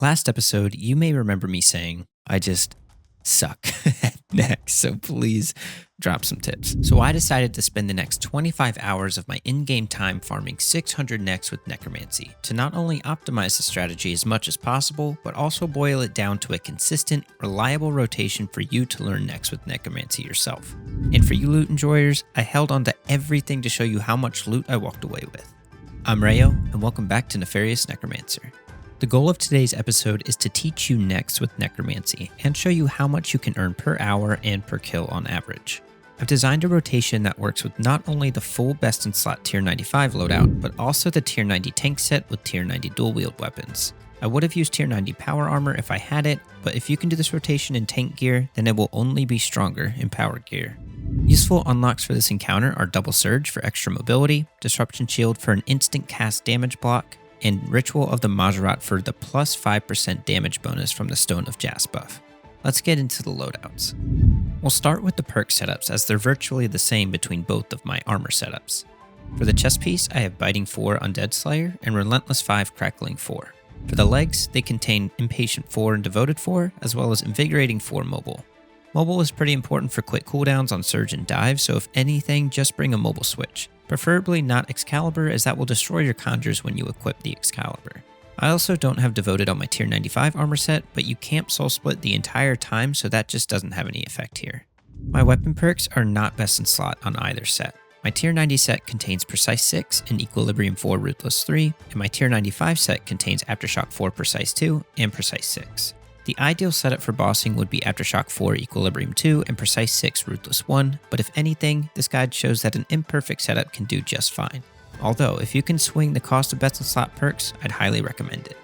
Last episode, you may remember me saying, I just suck at NEX, so please drop some tips. So I decided to spend the next 25 hours of my in-game time farming 600 NEX with Necromancy to not only optimize the strategy as much as possible, but also boil it down to a consistent, reliable rotation for you to learn NEX with Necromancy yourself. And for you loot enjoyers, I held on to everything to show you how much loot I walked away with. I'm Rheyo, and welcome back to Nefarious Necromancer. The goal of today's episode is to teach you NEX with Necromancy and show you how much you can earn per hour and per kill on average. I've designed a rotation that works with not only the full best in slot tier 95 loadout, but also the tier 90 tank set with tier 90 dual wield weapons. I would have used tier 90 power armor if I had it, but if you can do this rotation in tank gear, then it will only be stronger in power gear. Useful unlocks for this encounter are double surge for extra mobility, disruption shield for an instant cast damage block, and Ritual of the Majorat for the plus 5% damage bonus from the Stone of Jas buff. Let's get into the loadouts. We'll start with the perk setups as they're virtually the same between both of my armor setups. For the chest piece, I have Biting 4 Undead Slayer and Relentless 5 Crackling 4. For the legs, they contain Impatient 4 and Devoted 4, as well as Invigorating 4 Mobile. Mobile is pretty important for quick cooldowns on Surge and Dive, so if anything, just bring a mobile switch. Preferably not Excalibur, as that will destroy your conjures when you equip the Excalibur. I also don't have Devoted on my tier 95 armor set, but you can't soul split the entire time, so that just doesn't have any effect here. My weapon perks are not best in slot on either set. My tier 90 set contains Precise 6 and Equilibrium 4 Ruthless 3, and my tier 95 set contains Aftershock 4 Precise 2 and Precise 6. The ideal setup for bossing would be Aftershock 4 Equilibrium 2 and Precise 6 Ruthless 1, but if anything, this guide shows that an imperfect setup can do just fine. Although, if you can swing the cost of best in slot perks, I'd highly recommend it.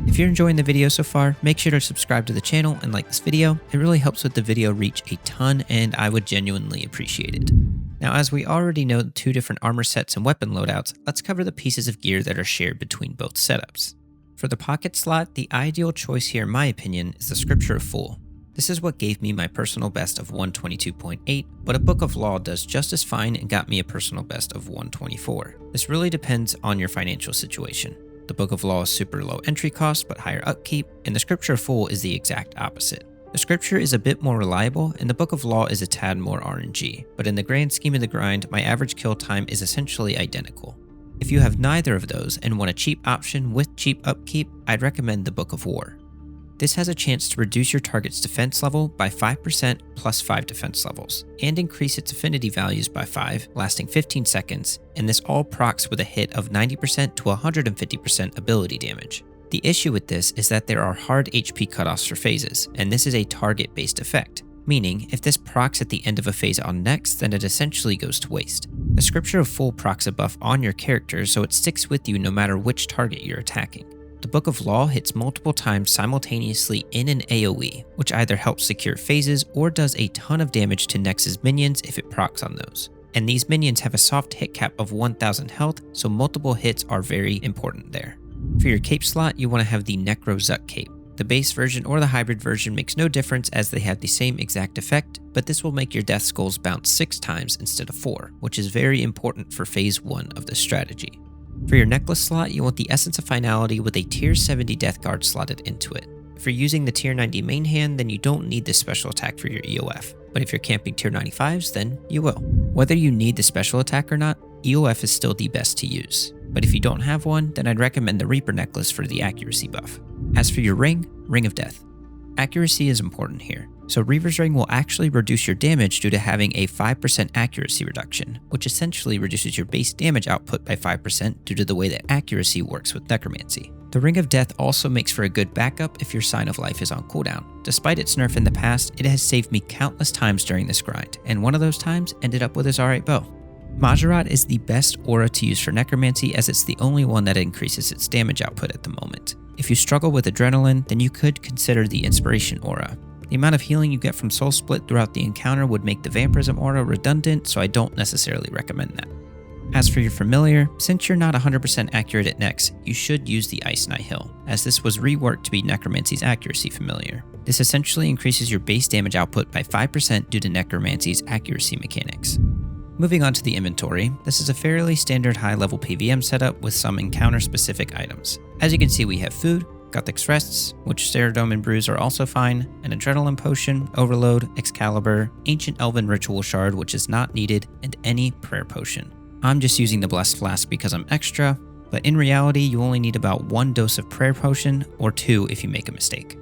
If you're enjoying the video so far, make sure to subscribe to the channel and like this video. It really helps with the video reach a ton, and I would genuinely appreciate it. Now, as we already know the two different armor sets and weapon loadouts, let's cover the pieces of gear that are shared between both setups. For the pocket slot, the ideal choice here in my opinion is the Scripture of Fool. This is what gave me my personal best of 122.8, but a Book of Law does just as fine and got me a personal best of 124. This really depends on your financial situation. The Book of Law is super low entry cost but higher upkeep, and the Scripture of Fool is the exact opposite. The Scripture is a bit more reliable, and the Book of Law is a tad more RNG, but in the grand scheme of the grind, my average kill time is essentially identical. If you have neither of those and want a cheap option with cheap upkeep, I'd recommend the Book of War. This has a chance to reduce your target's defense level by 5% plus 5 defense levels, and increase its affinity values by 5, lasting 15 seconds, and this all procs with a hit of 90% to 150% ability damage. The issue with this is that there are hard HP cutoffs for phases, and this is a target-based effect, meaning if this procs at the end of a phase on NEX, then it essentially goes to waste. The Scripture of Fool procs a buff on your character, so it sticks with you no matter which target you're attacking. The Book of Law hits multiple times simultaneously in an AoE, which either helps secure phases or does a ton of damage to Nex's minions if it procs on those. And these minions have a soft hit cap of 1000 health, so multiple hits are very important there. For your cape slot, you want to have the Necrozut cape. The base version or the hybrid version makes no difference as they have the same exact effect, but this will make your death skulls bounce 6 times instead of 4, which is very important for phase 1 of this strategy. For your necklace slot, you want the Essence of Finality with a tier 70 death guard slotted into it. If you're using the tier 90 main hand, then you don't need this special attack for your EOF, but if you're camping tier 95s, then you will. Whether you need the special attack or not, EOF is still the best to use, but if you don't have one, then I'd recommend the Reaper necklace for the accuracy buff. As for your ring, Ring of Death. Accuracy is important here, so Reaver's Ring will actually reduce your damage due to having a 5% accuracy reduction, which essentially reduces your base damage output by 5% due to the way that accuracy works with Necromancy. The Ring of Death also makes for a good backup if your Sign of Life is on cooldown. Despite its nerf in the past, it has saved me countless times during this grind, and one of those times ended up with his R8 bow. Majorat is the best aura to use for Necromancy as it's the only one that increases its damage output at the moment. If you struggle with Adrenaline, then you could consider the Inspiration aura. The amount of healing you get from Soul Split throughout the encounter would make the Vampirism aura redundant, so I don't necessarily recommend that. As for your familiar, since you're not 100% accurate at NEX, you should use the Ice Nihil, as this was reworked to be Necromancy's accuracy familiar. This essentially increases your base damage output by 5% due to Necromancy's accuracy mechanics. Moving on to the inventory, this is a fairly standard high-level PVM setup with some encounter-specific items. As you can see, we have food, Gothic's Rests, which Ceridome and Bruise are also fine, an Adrenaline Potion, Overload, Excalibur, Ancient Elven Ritual Shard, which is not needed, and any Prayer Potion. I'm just using the Blessed Flask because I'm extra, but in reality you only need about 1 dose of Prayer Potion, or 2 if you make a mistake.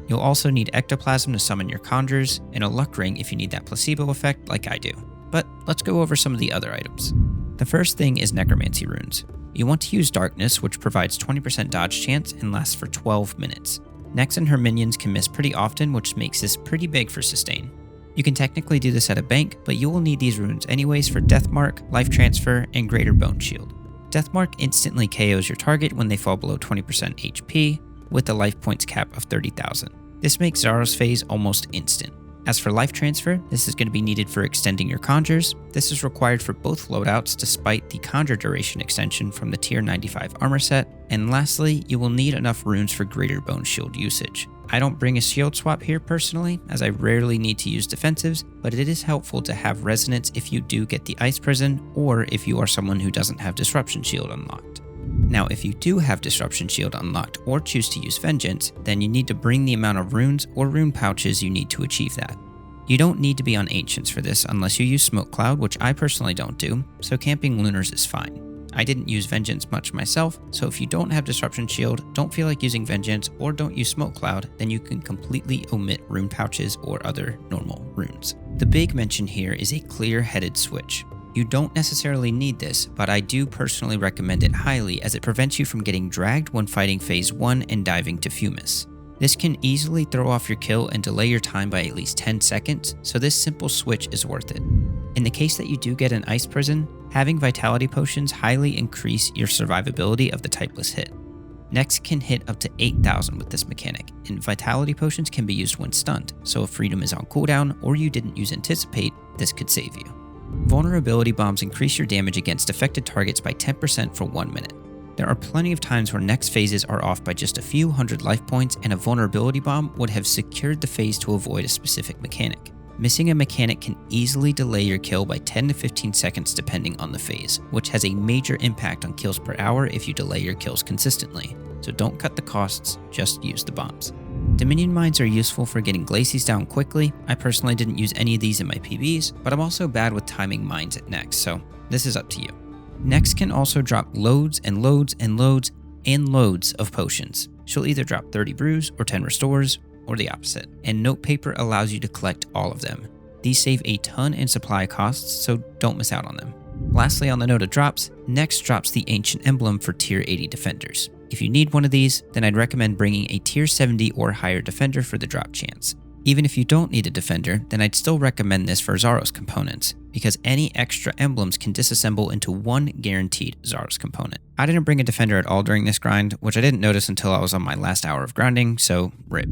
You'll also need Ectoplasm to summon your conjures, and a Luck Ring if you need that placebo effect like I do. But let's go over some of the other items. The first thing is Necromancy Runes. You want to use Darkness, which provides 20% dodge chance and lasts for 12 minutes. Nex and her minions can miss pretty often, which makes this pretty big for sustain. You can technically do this at a bank, but you will need these runes anyways for Deathmark, Life Transfer, and Greater Bone Shield. Deathmark instantly KOs your target when they fall below 20% HP, with a life points cap of 30,000. This makes Zaro's phase almost instant. As for Life Transfer, this is going to be needed for extending your conjures. This is required for both loadouts despite the conjure duration extension from the tier 95 armor set. And lastly, you will need enough runes for Greater Bone Shield usage. I don't bring a shield swap here personally, as I rarely need to use defensives, but it is helpful to have Resonance if you do get the Ice Prison, or if you are someone who doesn't have Disruption Shield unlocked. Now, if you do have Disruption Shield unlocked or choose to use Vengeance, then you need to bring the amount of runes or rune pouches you need to achieve that. You don't need to be on Ancients for this unless you use Smoke Cloud, which I personally don't do, so camping Lunars is fine. I didn't use Vengeance much myself, so if you don't have Disruption Shield, don't feel like using Vengeance, or don't use Smoke Cloud, then you can completely omit rune pouches or other normal runes. The big mention here is a clear-headed switch. You don't necessarily need this, but I do personally recommend it highly as it prevents you from getting dragged when fighting phase 1 and diving to Fumus. This can easily throw off your kill and delay your time by at least 10 seconds, so this simple switch is worth it. In the case that you do get an Ice Prison, having Vitality Potions highly increase your survivability of the typeless hit. Nex can hit up to 8,000 with this mechanic, and Vitality Potions can be used when stunned, so if Freedom is on cooldown or you didn't use Anticipate, this could save you. Vulnerability bombs increase your damage against affected targets by 10% for 1 minute. There are plenty of times where Nex phases are off by just a few hundred life points, and a vulnerability bomb would have secured the phase to avoid a specific mechanic. Missing a mechanic can easily delay your kill by 10 to 15 seconds depending on the phase, which has a major impact on kills per hour if you delay your kills consistently. So don't cut the costs, just use the bombs. Dominion Mines are useful for getting Glacies down quickly. I personally didn't use any of these in my PBs, but I'm also bad with timing mines at Nex, so this is up to you. Nex can also drop loads and loads and loads and loads of potions. She'll either drop 30 brews or 10 restores, or the opposite, and Note Paper allows you to collect all of them. These save a ton in supply costs, so don't miss out on them. Lastly, on the note of drops, Nex drops the Ancient Emblem for tier 80 defenders. If you need one of these, then I'd recommend bringing a tier 70 or higher defender for the drop chance. Even if you don't need a defender, then I'd still recommend this for Zaros components, because any extra emblems can disassemble into one guaranteed Zaros component. I didn't bring a defender at all during this grind, which I didn't notice until I was on my last hour of grinding, so rip.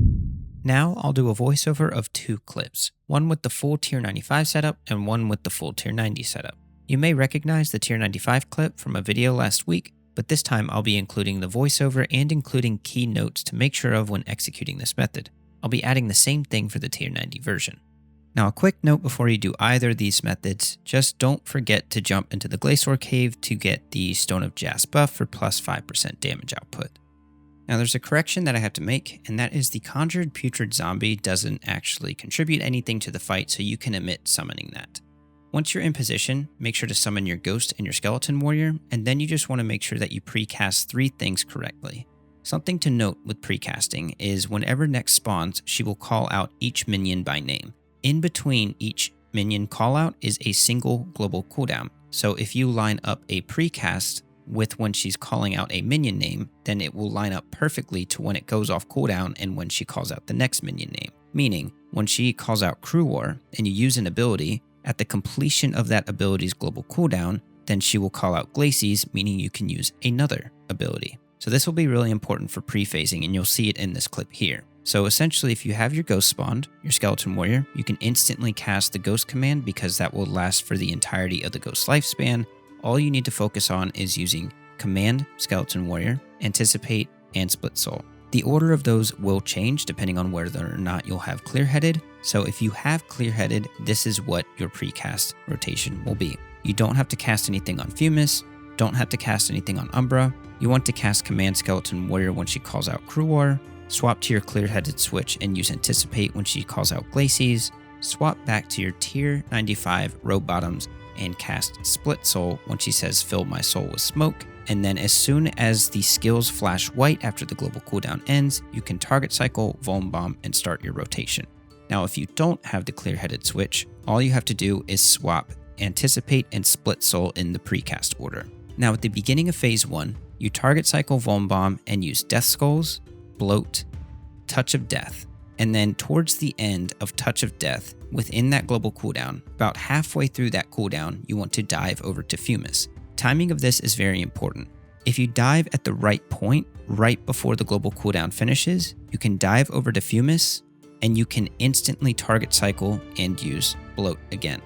Now I'll do a voiceover of 2 clips, one with the full tier 95 setup and one with the full tier 90 setup. You may recognize the tier 95 clip from a video last week, but this time I'll be including the voiceover and including key notes to make sure of when executing this method. I'll be adding the same thing for the tier 90 version. Now a quick note before you do either of these methods, just don't forget to jump into the Glacier Cave to get the Stone of Jas buff for plus 5% damage output. Now there's a correction that I have to make, and that is the Conjured Putrid Zombie doesn't actually contribute anything to the fight, so you can omit summoning that. Once you're in position, make sure to summon your Ghost and your Skeleton Warrior, and then you just want to make sure that you precast 3 things correctly. Something to note with precasting is whenever Nex spawns, she will call out each minion by name. In between each minion callout is a single global cooldown, so if you line up a precast with when she's calling out a minion name, then it will line up perfectly to when it goes off cooldown and when she calls out the next minion name. Meaning, when she calls out Crew War and you use an ability, at the completion of that ability's global cooldown, then she will call out Glacies, meaning you can use another ability. So this will be really important for pre-phasing, and you'll see it in this clip here. So essentially, if you have your Ghost spawned, your Skeleton Warrior, you can instantly cast the Ghost command because that will last for the entirety of the Ghost lifespan. All you need to focus on is using Command, Skeleton Warrior, Anticipate, and Split Soul. The order of those will change depending on whether or not you'll have Clear-Headed. So if you have Clear-Headed, this is what your precast rotation will be. You don't have to cast anything on Fumus. don't have to cast anything on Umbra. You want to cast Command Skeleton Warrior when she calls out Crew War, swap to your clear-headed switch and use Anticipate when she calls out Glacies, swap back to your tier 95 row bottoms and cast Split Soul when she says fill my soul with smoke, and then as soon as the skills flash white after the global cooldown ends, you can target cycle, Vuln Bomb, and start your rotation. Now if you don't have the clear-headed switch, all you have to do is swap Anticipate and Split Soul in the precast order. Now at the beginning of phase 1, you target cycle Vuln Bomb and use Death Skulls, Bloat, Touch of Death, and then towards the end of Touch of Death, within that global cooldown, about halfway through that cooldown, you want to dive over to Fumus. Timing of this is very important. If you dive at the right point, right before the global cooldown finishes, you can dive over to Fumus, and you can instantly target cycle and use Bloat again.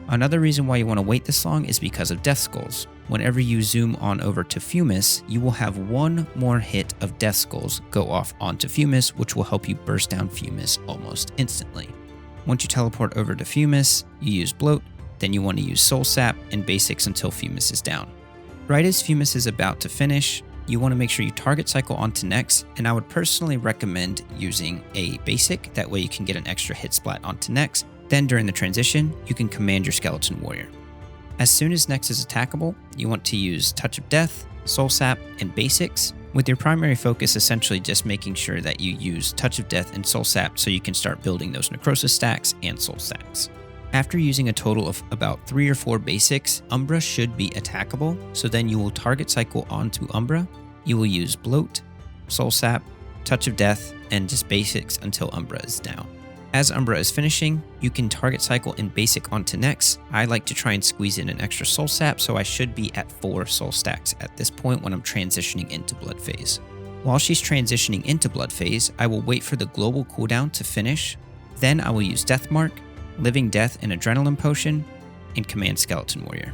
Another reason why you want to wait this long is because of Death Skulls. Whenever you zoom on over to Fumus, you will have one more hit of Death Skulls go off onto Fumus, which will help you burst down Fumus almost instantly. Once you teleport over to Fumus, you use Bloat, then you want to use Soul Sap and basics until Fumus is down. Right as Fumus is about to finish, you want to make sure you target cycle onto NEX, and I would personally recommend using a basic, that way you can get an extra hit splat onto NEX. Then during the transition, you can command your Skeleton Warrior. As soon as NEX is attackable, you want to use Touch of Death, Soul Sap, and basics, with your primary focus essentially just making sure that you use Touch of Death and Soul Sap so you can start building those Necrosis stacks and Soul stacks. After using a total of about 3 or 4 basics, Umbra should be attackable, so then you will target cycle onto Umbra. You will use Bloat, Soul Sap, Touch of Death, and just basics until Umbra is down. As Umbra is finishing, you can target cycle in basic onto NEX. I like to try and squeeze in an extra Soul Sap, so I should be at 4 Soul stacks at this point when I'm transitioning into Blood phase. While she's transitioning into Blood phase, I will wait for the global cooldown to finish. Then I will use Death Mark, Living Death and Adrenaline Potion, and Command Skeleton Warrior.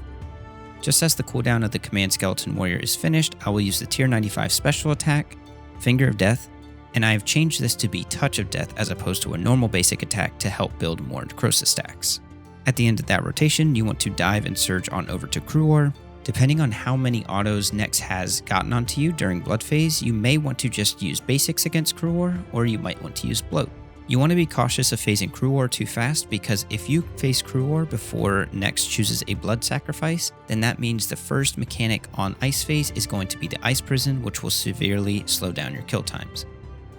Just as the cooldown of the Command Skeleton Warrior is finished, I will use the tier 95 special attack, Finger of Death, and I have changed this to be Touch of Death as opposed to a normal basic attack to help build more Necrosis stacks. At the end of that rotation, you want to dive and surge on over to Crew War. Depending on how many autos NEX has gotten onto you during Blood phase, you may want to just use basics against Crew War, or you might want to use Bloat. You want to be cautious of phasing Crew War too fast, because if you face Crew War before NEX chooses a blood sacrifice, then that means the first mechanic on Ice phase is going to be the Ice Prison, which will severely slow down your kill times.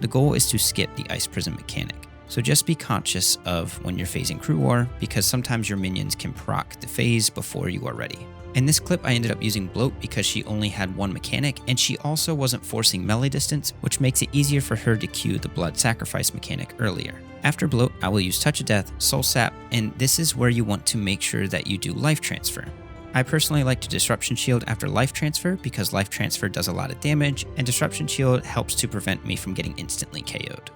The goal is to skip the Ice Prison mechanic, so just be conscious of when you're phasing Crew War, because sometimes your minions can proc the phase before you are ready. In this clip, I ended up using Bloat because she only had one mechanic, and she also wasn't forcing melee distance, which makes it easier for her to queue the blood sacrifice mechanic earlier. After Bloat, I will use Touch of Death, Soul Sap, and this is where you want to make sure that you do Life Transfer. I personally like to Disruption Shield after Life Transfer because Life Transfer does a lot of damage, and Disruption Shield helps to prevent me from getting instantly KO'd.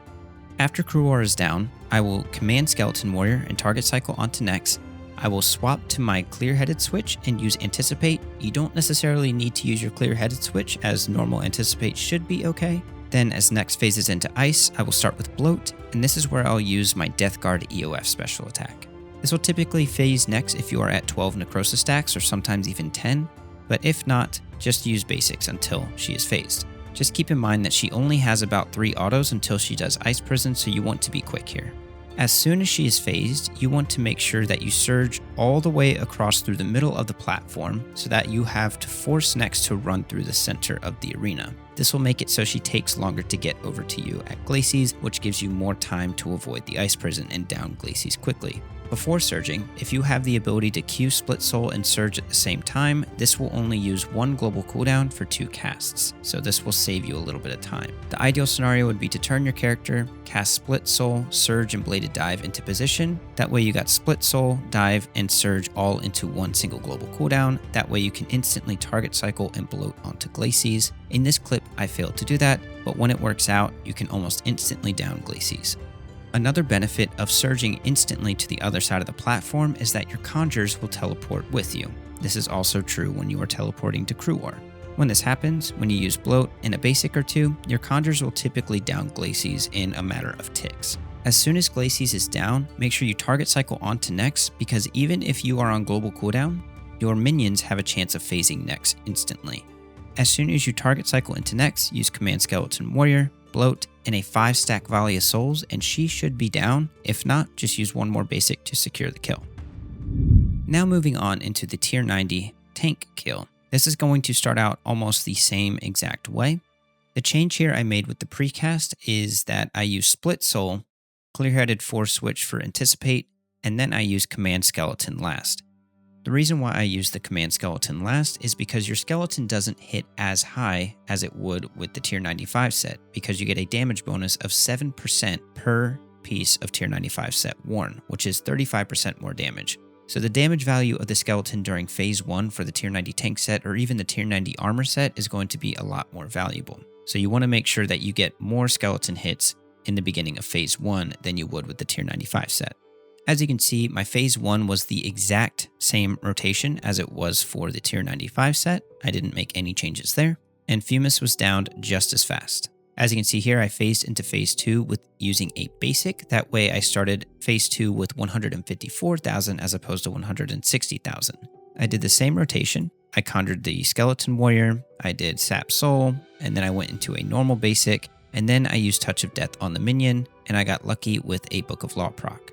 After Crew War is down, I will command Skeleton Warrior and target cycle onto NEX. I will swap to my clear-headed switch and use Anticipate. You don't necessarily need to use your clear-headed switch, as normal Anticipate should be okay. Then as NEX phases into Ice, I will start with Bloat, and this is where I'll use my Death Guard EOF special attack. This will typically phase NEX if you are at 12 Necrosis stacks or sometimes even 10, but if not, just use basics until she is phased. Just keep in mind that she only has about 3 autos until she does Ice Prison, so you want to be quick here. As soon as she is phased, you want to make sure that you surge all the way across through the middle of the platform so that you have to force NEX to run through the center of the arena. This will make it so she takes longer to get over to you at Glacies, which gives you more time to avoid the Ice Prison and down Glacies quickly. Before surging, if you have the ability to Q Split Soul and surge at the same time, this will only use 1 global cooldown for 2 casts, so this will save you a little bit of time. The ideal scenario would be to turn your character, cast Split Soul, Surge, and Bladed Dive into position. That way you got Split Soul, Dive, and Surge all into 1 single global cooldown. That way you can instantly target cycle and Bloat onto Glacies. In this clip, I failed to do that, but when it works out, you can almost instantly down Glacies. Another benefit of surging instantly to the other side of the platform is that your conjures will teleport with you. This is also true when you are teleporting to Crew War. When this happens, when you use Bloat in a basic or 2, your conjures will typically down Glacies in a matter of ticks. As soon as Glacies is down, make sure you target cycle onto NEX, because even if you are on global cooldown, your minions have a chance of phasing NEX instantly. As soon as you target cycle into NEX, use Command Skeleton Warrior, Bloat, and a 5-stack Volley of Souls, and she should be down. If not, just use one more basic to secure the kill. Now moving on into the tier 90 tank kill. This is going to start out almost the same exact way. The change here I made with the precast is that I use Split Soul, Clear-Headed Force Switch for Anticipate, and then I use Command Skeleton last. The reason why I use the Command Skeleton last is because your skeleton doesn't hit as high as it would with the tier 95 set, because you get a damage bonus of 7% per piece of tier 95 set worn, which is 35% more damage. So the damage value of the skeleton during phase 1 for the tier 90 tank set or even the tier 90 armor set is going to be a lot more valuable. So you want to make sure that you get more skeleton hits in the beginning of phase 1 than you would with the tier 95 set. As you can see, my phase 1 was the exact same rotation as it was for the tier 95 set. I didn't make any changes there, and Fumus was downed just as fast. As you can see here, I phased into phase 2 with using a basic. That way I started phase 2 with 154,000 as opposed to 160,000. I did the same rotation. I conjured the Skeleton Warrior, I did Sap Soul, and then I went into a normal basic, and then I used Touch of Death on the minion, and I got lucky with a Book of Law proc.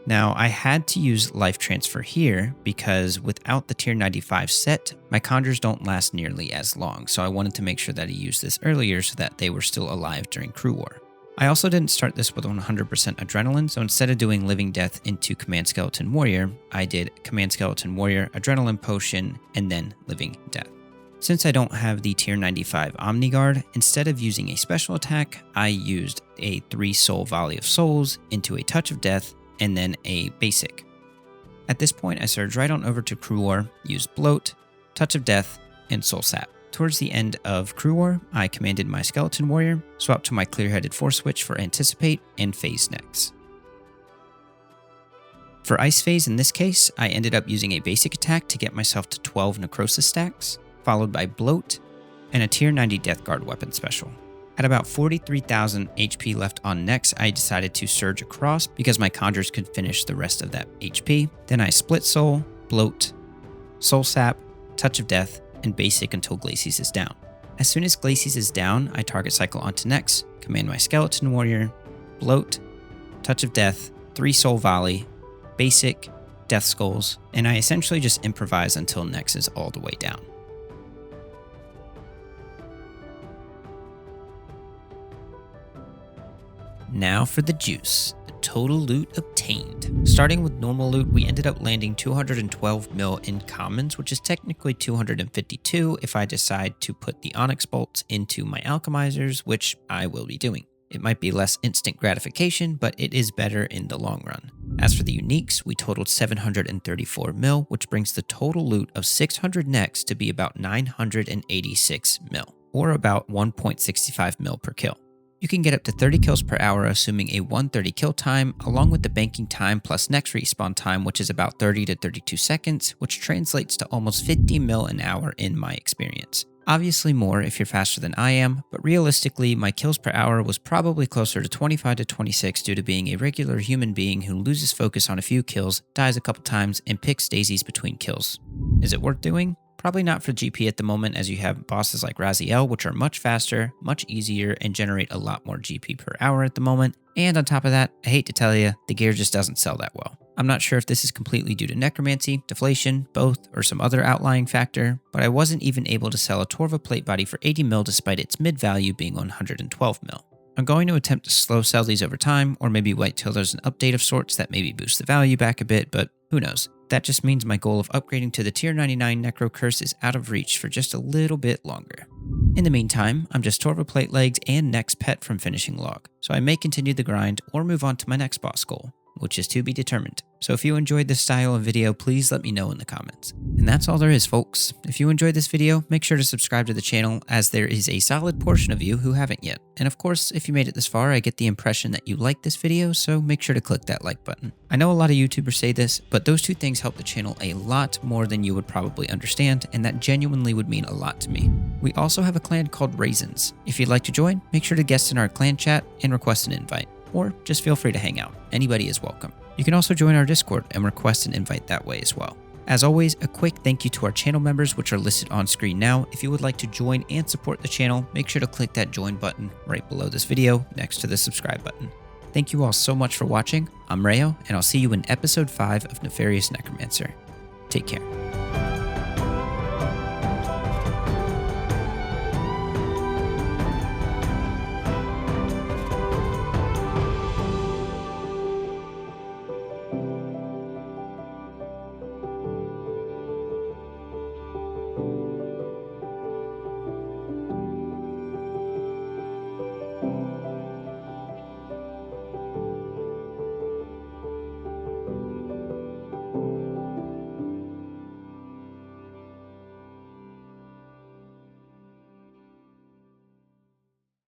Now, I had to use Life Transfer here because without the tier 95 set, my conjures don't last nearly as long, so I wanted to make sure that I used this earlier so that they were still alive during Crew War. I also didn't start this with 100% Adrenaline, so instead of doing Living Death into Command Skeleton Warrior, I did Command Skeleton Warrior, Adrenaline Potion, and then Living Death. Since I don't have the tier 95 Omni Guard, instead of using a special attack, I used a 3-soul Volley of Souls into a Touch of Death, and then a basic. At this point, I surged right on over to Crew War, used Bloat, Touch of Death, and Soul Sap. Towards the end of Crew War, I commanded my Skeleton Warrior, swapped to my Clear-Headed Force Switch for Anticipate, and phase NEX. For Ice Phase in this case, I ended up using a basic attack to get myself to 12 Necrosis stacks, followed by Bloat, and a tier 90 Death Guard weapon special. At about 43,000 HP left on NEX, I decided to surge across because my conjures could finish the rest of that HP. Then I Split Soul, Bloat, Soul Sap, Touch of Death, and basic until Glacies is down. As soon as Glacies is down, I target cycle onto NEX, command my Skeleton Warrior, Bloat, Touch of Death, 3-soul Volley, basic, Death Skulls, and I essentially just improvise until NEX is all the way down. Now for the juice, the total loot obtained. Starting with normal loot, we ended up landing 212 mil in commons, which is technically 252 if I decide to put the Onyx bolts into my alchemizers, which I will be doing. It might be less instant gratification, but it is better in the long run. As for the uniques, we totaled 734 mil, which brings the total loot of 600 NEX to be about 986 mil, or about 1.65 mil per kill. You can get up to 30 kills per hour assuming a 130 kill time, along with the banking time plus next respawn time, which is about 30 to 32 seconds, which translates to almost 50 mil an hour in my experience. Obviously more if you're faster than I am, but realistically my kills per hour was probably closer to 25 to 26 due to being a regular human being who loses focus on a few kills, dies a couple times, and picks daisies between kills. Is it worth doing? Probably not for GP at the moment, as you have bosses like Raziel, which are much faster, much easier, and generate a lot more GP per hour at the moment. And on top of that, I hate to tell you, the gear just doesn't sell that well. I'm not sure if this is completely due to necromancy, deflation, both, or some other outlying factor, but I wasn't even able to sell a Torva plate body for 80 mil despite its mid value being 112 mil. I'm going to attempt to slow sell these over time, or maybe wait till there's an update of sorts that maybe boosts the value back a bit, but who knows. That just means my goal of upgrading to the tier 99 Necro Curse is out of reach for just a little bit longer. In the meantime, I'm just Torva plate legs and next pet from finishing log, so I may continue the grind or move on to my next boss goal, which is to be determined. So if you enjoyed this style of video, please let me know in the comments. And that's all there is, folks. If you enjoyed this video, make sure to subscribe to the channel, as there is a solid portion of you who haven't yet. And of course, if you made it this far, I get the impression that you liked this video, so make sure to click that like button. I know a lot of YouTubers say this, but those two things help the channel a lot more than you would probably understand, and that genuinely would mean a lot to me. We also have a clan called Rheysins. If you'd like to join, make sure to guest in our clan chat and request an invite, or just feel free to hang out. Anybody is welcome. You can also join our Discord and request an invite that way as well. As always, a quick thank you to our channel members, which are listed on screen now. If you would like to join and support the channel, make sure to click that join button right below this video next to the subscribe button. Thank you all so much for watching. I'm Rheyo, and I'll see you in episode 5 of Nefarious Necromancer. Take care.